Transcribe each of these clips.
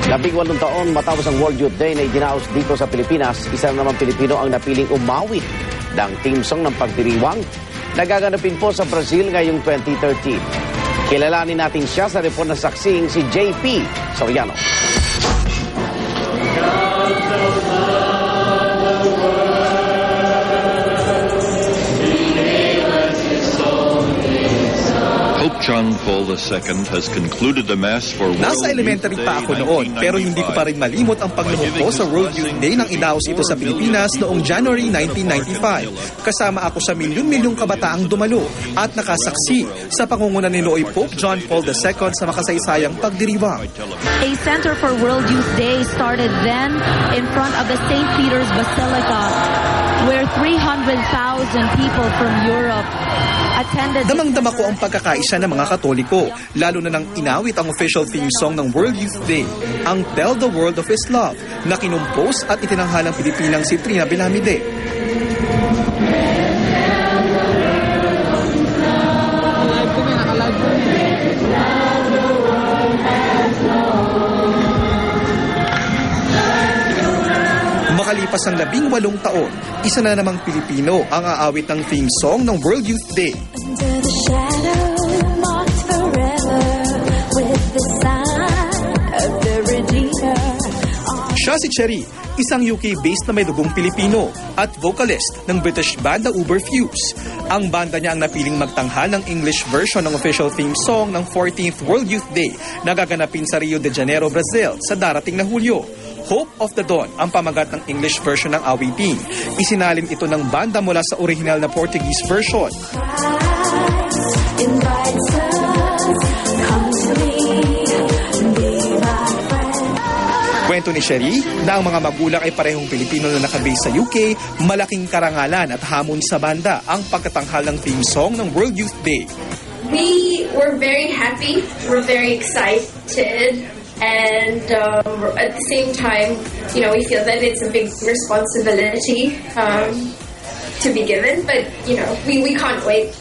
18 taon matapos ang World Youth Day na idinaos dito sa Pilipinas, isa na naman Pilipino ang napiling umawit ng team song ng pagdiriwang na gaganapin po sa Brazil ngayong 2013. Kilalanin natin siya sa report ng saksing si JP Soriano. Pope John Paul II has concluded the Mass for World Nasa elementary Youth pa Day ako noon, pero hindi ko pa rin malimot ang paglubog ko sa World Youth Day nang idaos ito sa Pilipinas noong January 1995. Kasama ako sa milyon-milyong kabataang dumalo at nakasaksi sa pangunguna ni Nooy Pope John Paul II sa makasaysayang pagdiriwang. A Center for World Youth Day started then in front of the St. Peter's Basilica, where 300,000 people from Europe attended. Damang-dama ko ang pagkakaisa ng mga Katoliko, lalo na nang inawit ang official theme song ng World Youth Day, ang Tell the World of His Love, na kinumpos at itinanghalang Pilipinang si Trina Belamide. Makalipas ang 18 taon, isa na namang Pilipino ang aawit ng theme song ng World Youth Day. Siya si Cherry, isang UK-based na may dugong Pilipino at vocalist ng British band na Uberfuse. Ang banda niya ang napiling magtanghal ng English version ng official theme song ng 14th World Youth Day na gaganapin sa Rio de Janeiro, Brazil sa darating na Hulyo. Hope of the Dawn ang pamagat ng English version ng awitin. Isinalin ito ng banda mula sa original na Portuguese version. Kwento ni Sherry na ang mga magulang ay parehong Pilipino na nakabase sa UK, malaking karangalan at hamon sa banda ang pagkatanghal ng theme song ng World Youth Day. We were very happy, we're very excited, and at the same time, you know, we feel that it's a big responsibility to be given, but you know, we can't wait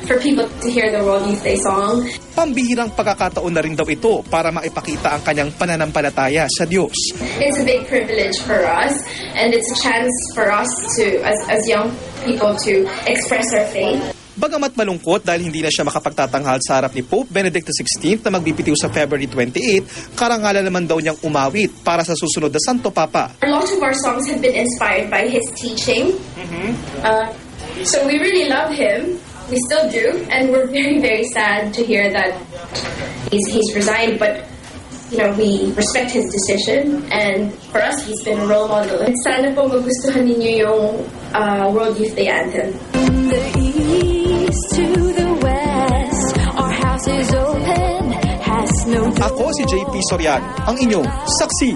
for people to hear the World Youth Day song. Pambihirang pagkakataon na rin daw ito para maipakita ang kanyang pananampalataya sa Diyos. It's a big privilege for us, and it's a chance for us to, as young people, to express our faith. Bagamat malungkot dahil hindi na siya makapagtatanghal sa harap ni Pope Benedict XVI na magbibitiw sa February 28, karangalan naman daw niyang umawit para sa susunod na Santo Papa. A lot of our songs have been inspired by his teaching. So we really love him. We still do, and we're very, very sad to hear that he's resigned, but you know, we respect his decision, and for us, he's been a role model. Sana po magustuhan ninyo yung World Youth Day anthem. From the east to the west, our house is open, has no door. Ako si JP Soriano, ang inyong saksi.